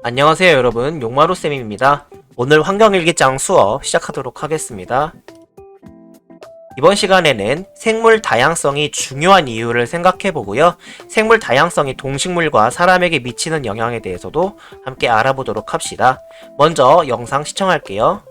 안녕하세요 여러분, 용마루쌤입니다. 오늘 환경일기장 수업 시작하도록 하겠습니다. 이번 시간에는 생물 다양성이 중요한 이유를 생각해보고요. 생물 다양성이 동식물과 사람에게 미치는 영향에 대해서도 함께 알아보도록 합시다. 먼저 영상 시청할게요.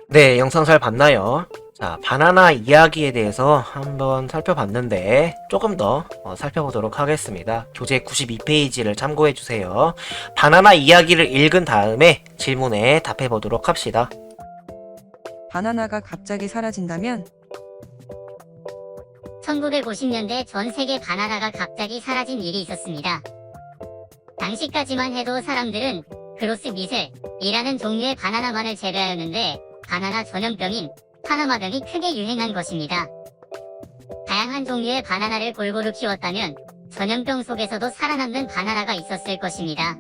네, 영상 잘 봤나요? 자, 바나나 이야기에 대해서 한번 살펴봤는데 조금 더 살펴보도록 하겠습니다. 교재 92페이지를 참고해주세요. 바나나 이야기를 읽은 다음에 질문에 답해보도록 합시다. 바나나가 갑자기 사라진다면 1950년대 전 세계 바나나가 갑자기 사라진 일이 있었습니다. 당시까지만 해도 사람들은 그로스 미슬이라는 종류의 바나나만을 재배하였는데 바나나 전염병인 파나마병이 크게 유행한 것입니다. 다양한 종류의 바나나를 골고루 키웠다면 전염병 속에서도 살아남는 바나나가 있었을 것입니다.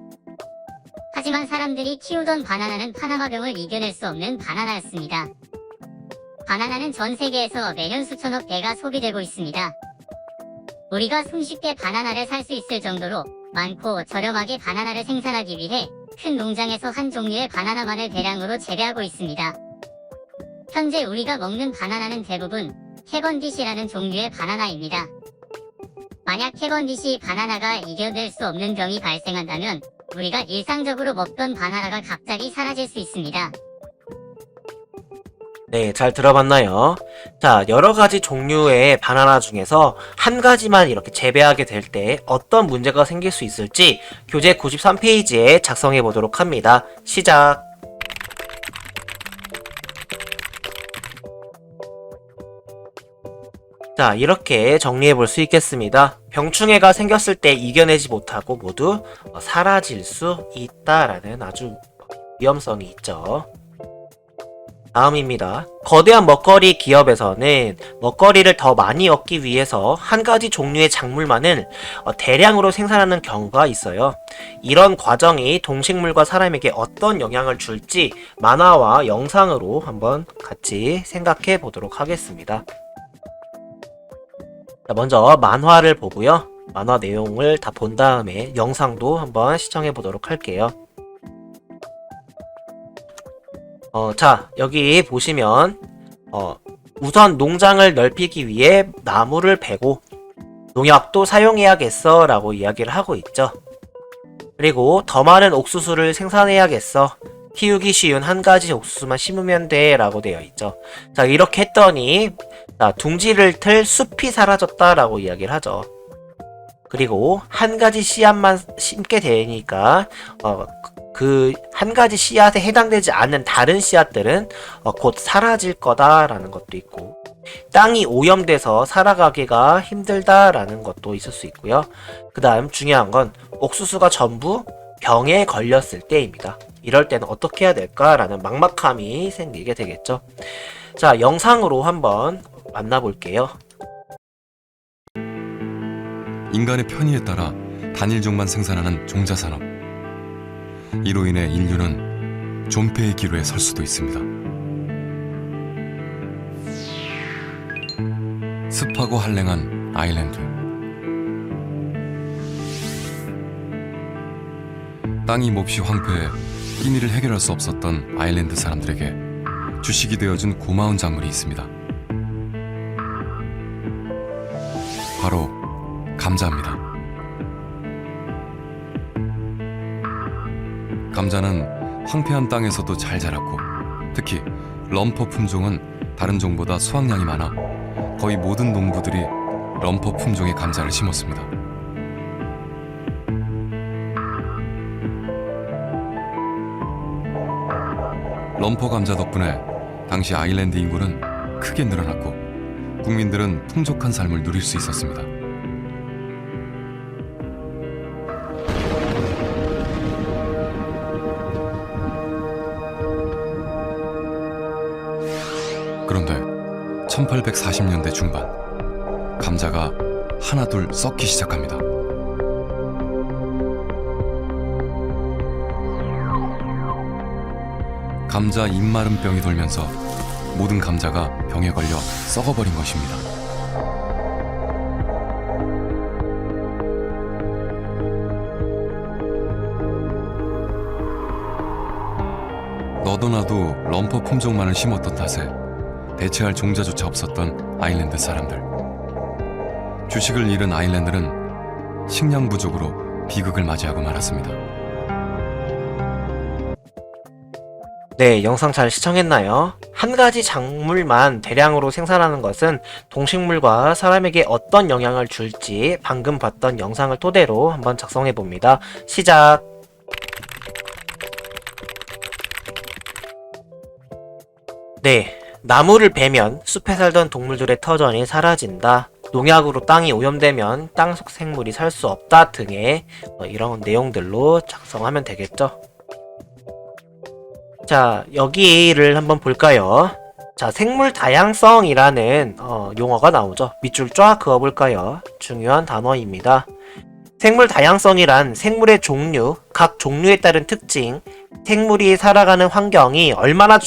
하지만 사람들이 키우던 바나나는 파나마병을 이겨낼 수 없는 바나나였습니다. 바나나는 전 세계에서 매년 수천억 개가 소비되고 있습니다. 우리가 손쉽게 바나나를 살 수 있을 정도로 많고 저렴하게 바나나를 생산하기 위해 큰 농장에서 한 종류의 바나나만을 대량으로 재배하고 있습니다. 현재 우리가 먹는 바나나는 대부분 캐번디시라는 종류의 바나나입니다. 만약 캐번디시 바나나가 이겨낼 수 없는 병이 발생한다면 우리가 일상적으로 먹던 바나나가 갑자기 사라질 수 있습니다. 네, 잘 들어봤나요? 자, 여러가지 종류의 바나나 중에서 한 가지만 이렇게 재배하게 될 때 어떤 문제가 생길 수 있을지 교재 93페이지에 작성해 보도록 합니다. 시작! 자, 이렇게 정리해 볼 수 있겠습니다. 병충해가 생겼을 때 이겨내지 못하고 모두 사라질 수 있다라는 아주 위험성이 있죠. 다음입니다. 거대한 먹거리 기업에서는 먹거리를 더 많이 얻기 위해서 한 가지 종류의 작물만을 대량으로 생산하는 경우가 있어요. 이런 과정이 동식물과 사람에게 어떤 영향을 줄지 만화와 영상으로 한번 같이 생각해 보도록 하겠습니다. 자, 먼저 만화를 보고요. 만화 내용을 다 본 다음에 영상도 한번 시청해 보도록 할게요. 자, 여기 보시면 우선 농장을 넓히기 위해 나무를 베고 농약도 사용해야겠어 라고 이야기를 하고 있죠. 그리고 더 많은 옥수수를 생산해야겠어. 키우기 쉬운 한 가지 옥수수만 심으면 돼 라고 되어 있죠. 자, 이렇게 했더니 둥지를 틀 숲이 사라졌다 라고 이야기를 하죠. 그리고 한 가지 씨앗만 심게 되니까 그 한 가지 씨앗에 해당되지 않는 다른 씨앗들은 곧 사라질 거다라는 것도 있고, 땅이 오염돼서 살아가기가 힘들다라는 것도 있을 수 있고요. 그 다음 중요한 건 옥수수가 전부 병에 걸렸을 때입니다. 이럴 때는 어떻게 해야 될까라는 막막함이 생기게 되겠죠. 자, 영상으로 한번 만나볼게요. 인간의 편의에 따라 단일종만 생산하는 종자산업. 이로 인해 인류는 존폐의 기로에 설 수도 있습니다. 습하고 한랭한 아일랜드. 땅이 몹시 황폐해 끼니를 해결할 수 없었던 아일랜드 사람들에게 주식이 되어준 고마운 작물이 있습니다. 바로 감자입니다. 감자는 황폐한 땅에서도 잘 자랐고, 특히 럼퍼 품종은 다른 종보다 수확량이 많아 거의 모든 농부들이 럼퍼 품종의 감자를 심었습니다. 럼퍼 감자 덕분에 당시 아일랜드 인구는 크게 늘어났고 국민들은 풍족한 삶을 누릴 수 있었습니다. 그런데 1840년대 중반, 감자가 하나둘 썩기 시작합니다. 감자 입마름병이 돌면서 모든 감자가 병에 걸려 썩어버린 것입니다. 너도나도 럼퍼 품종만을 심었던 탓에 대체할 종자조차 없었던 아일랜드 사람들. 주식을 잃은 아일랜드는 식량 부족으로 비극을 맞이하고 말았습니다. 네, 영상 잘 시청했나요? 한 가지 작물만 대량으로 생산하는 것은 동식물과 사람에게 어떤 영향을 줄지 방금 봤던 영상을 토대로 한번 작성해 봅니다. 시작! 네, 나무를 베면 숲에 살던 동물들의 터전이 사라진다. 농약으로 땅이 오염되면 땅속 생물이 살 수 없다 등의 이런 내용들로 작성하면 되겠죠. 자, 여기를 한번 볼까요? 자, 생물 다양성이라는 용어가 나오죠. 밑줄 쫙 그어볼까요? 중요한 단어입니다. 생물 다양성이란 생물의 종류, 각 종류에 따른 특징, 생물이 살아가는 환경이 얼마나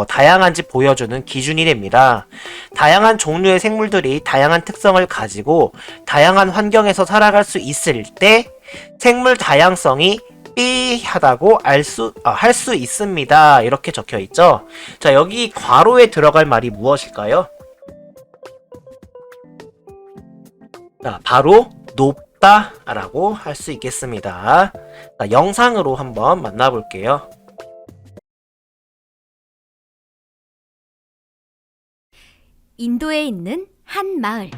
다양한지 보여주는 기준이 됩니다. 다양한 종류의 생물들이 다양한 특성을 가지고 다양한 환경에서 살아갈 수 있을 때 생물 다양성이 삐하다고 할 수 있습니다. 이렇게 적혀 있죠. 자, 여기 괄호에 들어갈 말이 무엇일까요? 자, 바로 높다 라고 할 수 있겠습니다. 자, 영상으로 한번 만나볼게요. 인도에 있는 한 마을.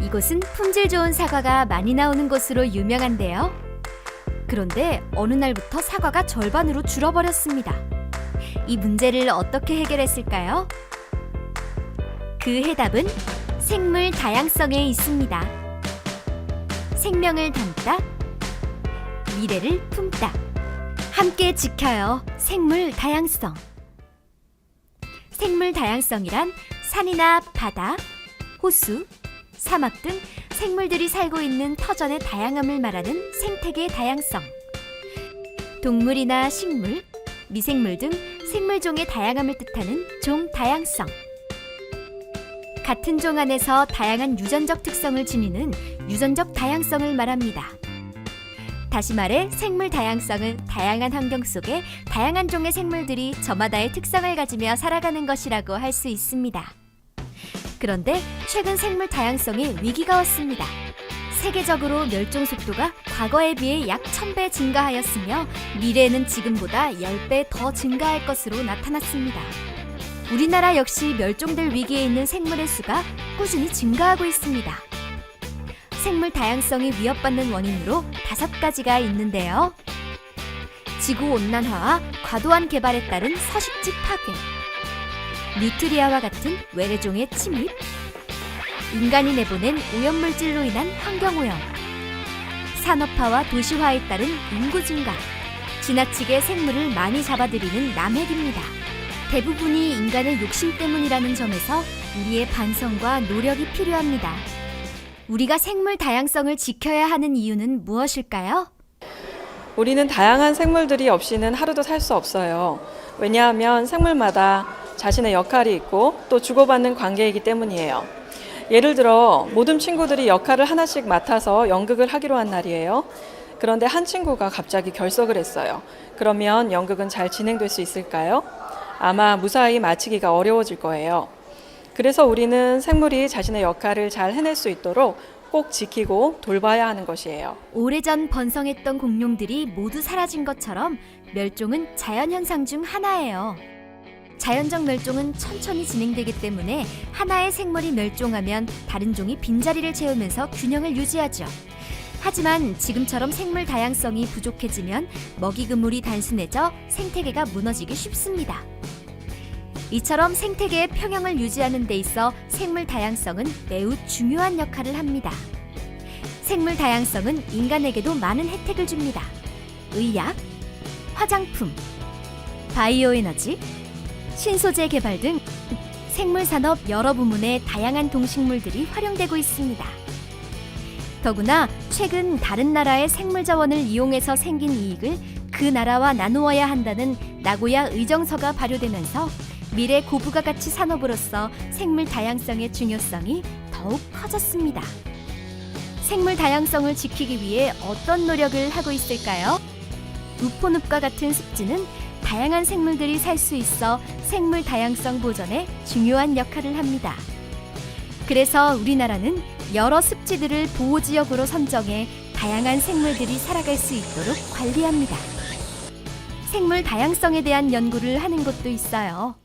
이곳은 품질 좋은 사과가 많이 나오는 곳으로 유명한데요. 그런데 어느 날부터 사과가 절반으로 줄어버렸습니다. 이 문제를 어떻게 해결했을까요? 그 해답은 생물 다양성에 있습니다. 생명을 담다, 미래를 품다. 함께 지켜요. 생물 다양성. 생물 다양성이란 산이나 바다, 호수, 사막 등 생물들이 살고 있는 터전의 다양함을 말하는 생태계 다양성. 동물이나 식물, 미생물 등 생물종의 다양함을 뜻하는 종 다양성. 같은 종 안에서 다양한 유전적 특성을 지니는 유전적 다양성을 말합니다. 다시 말해 생물 다양성은 다양한 환경 속에 다양한 종의 생물들이 저마다의 특성을 가지며 살아가는 것이라고 할 수 있습니다. 그런데 최근 생물 다양성에 위기가 왔습니다. 세계적으로 멸종 속도가 과거에 비해 약 1000배 증가하였으며 미래에는 지금보다 10배 더 증가할 것으로 나타났습니다. 우리나라 역시 멸종될 위기에 있는 생물의 수가 꾸준히 증가하고 있습니다. 생물 다양성이 위협받는 원인으로 5가지가 있는데요. 지구온난화와 과도한 개발에 따른 서식지 파괴, 뉴트리아와 같은 외래종의 침입, 인간이 내보낸 오염물질로 인한 환경오염, 산업화와 도시화에 따른 인구 증가, 지나치게 생물을 많이 잡아들이는 남획입니다. 대부분이 인간의 욕심 때문이라는 점에서 우리의 반성과 노력이 필요합니다. 우리가 생물 다양성을 지켜야 하는 이유는 무엇일까요? 우리는 다양한 생물들이 없이는 하루도 살 수 없어요. 왜냐하면 생물마다 자신의 역할이 있고 또 주고받는 관계이기 때문이에요. 예를 들어 모든 친구들이 역할을 하나씩 맡아서 연극을 하기로 한 날이에요. 그런데 한 친구가 갑자기 결석을 했어요. 그러면 연극은 잘 진행될 수 있을까요? 아마 무사히 마치기가 어려워질 거예요. 그래서 우리는 생물이 자신의 역할을 잘 해낼 수 있도록 꼭 지키고 돌봐야 하는 것이에요. 오래전 번성했던 공룡들이 모두 사라진 것처럼 멸종은 자연현상 중 하나예요. 자연적 멸종은 천천히 진행되기 때문에 하나의 생물이 멸종하면 다른 종이 빈자리를 채우면서 균형을 유지하죠. 하지만 지금처럼 생물 다양성이 부족해지면 먹이 그물이 단순해져 생태계가 무너지기 쉽습니다. 이처럼 생태계의 평형을 유지하는 데 있어 생물 다양성은 매우 중요한 역할을 합니다. 생물 다양성은 인간에게도 많은 혜택을 줍니다. 의약, 화장품, 바이오 에너지, 신소재 개발 등 생물 산업 여러 부문에 다양한 동식물들이 활용되고 있습니다. 더구나 최근 다른 나라의 생물 자원을 이용해서 생긴 이익을 그 나라와 나누어야 한다는 나고야 의정서가 발효되면서 미래 고부가 가치 산업으로서 생물 다양성의 중요성이 더욱 커졌습니다. 생물 다양성을 지키기 위해 어떤 노력을 하고 있을까요? 우포늪과 같은 습지는 다양한 생물들이 살 수 있어 생물 다양성 보전에 중요한 역할을 합니다. 그래서 우리나라는 여러 습지들을 보호지역으로 선정해 다양한 생물들이 살아갈 수 있도록 관리합니다. 생물 다양성에 대한 연구를 하는 곳도 있어요.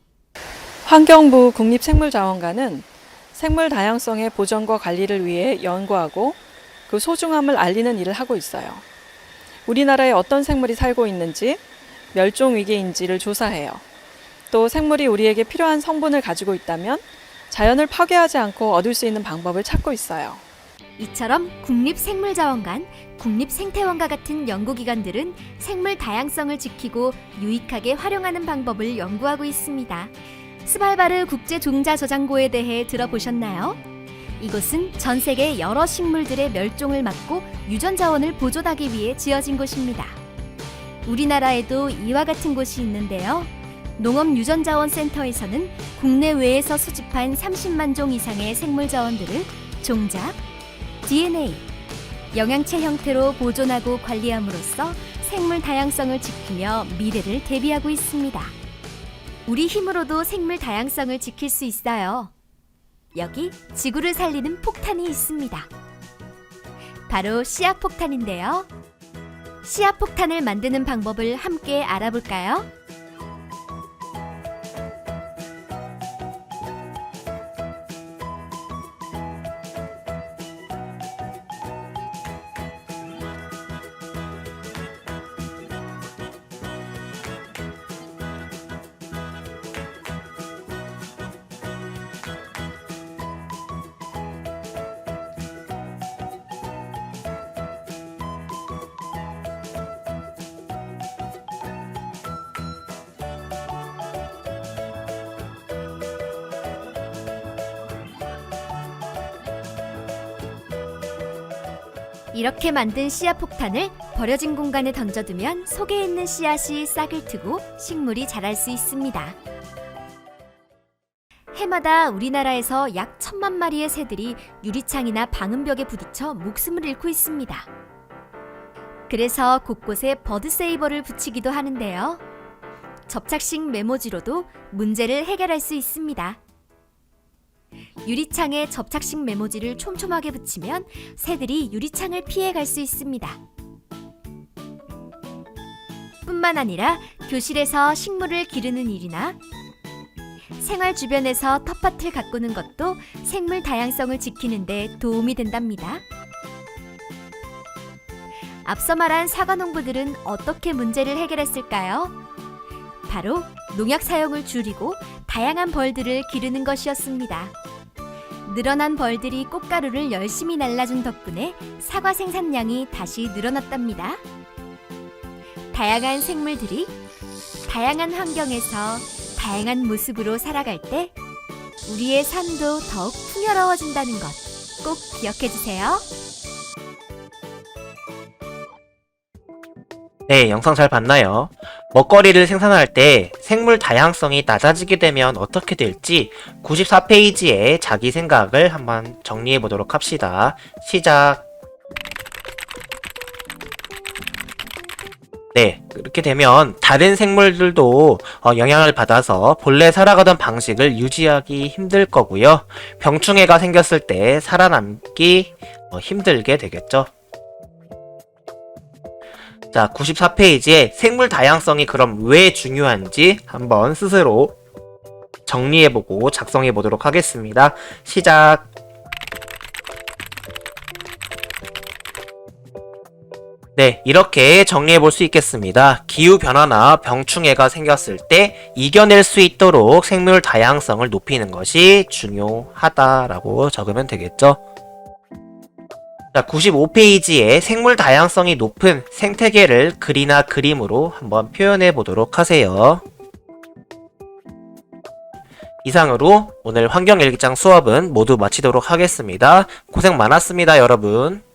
환경부 국립생물자원관은 생물 다양성의 보전과 관리를 위해 연구하고 그 소중함을 알리는 일을 하고 있어요. 우리나라에 어떤 생물이 살고 있는지, 멸종 위기인지를 조사해요. 또 생물이 우리에게 필요한 성분을 가지고 있다면 자연을 파괴하지 않고 얻을 수 있는 방법을 찾고 있어요. 이처럼 국립생물자원관, 국립생태원과 같은 연구기관들은 생물 다양성을 지키고 유익하게 활용하는 방법을 연구하고 있습니다. 스발바르 국제종자저장고에 대해 들어보셨나요? 이곳은 전 세계 여러 식물들의 멸종을 막고 유전자원을 보존하기 위해 지어진 곳입니다. 우리나라에도 이와 같은 곳이 있는데요. 농업유전자원센터에서는 국내외에서 수집한 30만 종 이상의 생물자원들을 종자, DNA, 영양체 형태로 보존하고 관리함으로써 생물 다양성을 지키며 미래를 대비하고 있습니다. 우리 힘으로도 생물 다양성을 지킬 수 있어요. 여기 지구를 살리는 폭탄이 있습니다. 바로 씨앗폭탄인데요. 씨앗폭탄을 만드는 방법을 함께 알아볼까요? 이렇게 만든 씨앗 폭탄을 버려진 공간에 던져두면 속에 있는 씨앗이 싹을 트고 식물이 자랄 수 있습니다. 해마다 우리나라에서 약 1,000만 마리의 새들이 유리창이나 방음벽에 부딪혀 목숨을 잃고 있습니다. 그래서 곳곳에 버드세이버를 붙이기도 하는데요. 접착식 메모지로도 문제를 해결할 수 있습니다. 유리창에 접착식 메모지를 촘촘하게 붙이면 새들이 유리창을 피해 갈 수 있습니다. 뿐만 아니라 교실에서 식물을 기르는 일이나 생활 주변에서 텃밭을 가꾸는 것도 생물 다양성을 지키는 데 도움이 된답니다. 앞서 말한 사과농부들은 어떻게 문제를 해결했을까요? 바로 농약 사용을 줄이고 다양한 벌들을 기르는 것이었습니다. 늘어난 벌들이 꽃가루를 열심히 날라준 덕분에 사과 생산량이 다시 늘어났답니다. 다양한 생물들이 다양한 환경에서 다양한 모습으로 살아갈 때 우리의 삶도 더욱 풍요로워진다는 것 꼭 기억해 주세요. 네, 영상 잘 봤나요? 먹거리를 생산할 때 생물 다양성이 낮아지게 되면 어떻게 될지 94페이지에 자기 생각을 한번 정리해 보도록 합시다. 시작. 네, 이렇게 되면 다른 생물들도 영향을 받아서 본래 살아가던 방식을 유지하기 힘들 거고요. 병충해가 생겼을 때 살아남기 힘들게 되겠죠. 자, 94페이지에 생물 다양성이 그럼 왜 중요한지 한번 스스로 정리해보고 작성해보도록 하겠습니다. 시작. 네, 이렇게 정리해볼 수 있겠습니다. 기후변화나 병충해가 생겼을 때 이겨낼 수 있도록 생물 다양성을 높이는 것이 중요하다라고 적으면 되겠죠. 자, 95페이지에 생물 다양성이 높은 생태계를 글이나 그림으로 한번 표현해 보도록 하세요. 이상으로 오늘 환경일기장 수업은 모두 마치도록 하겠습니다. 고생 많았습니다, 여러분.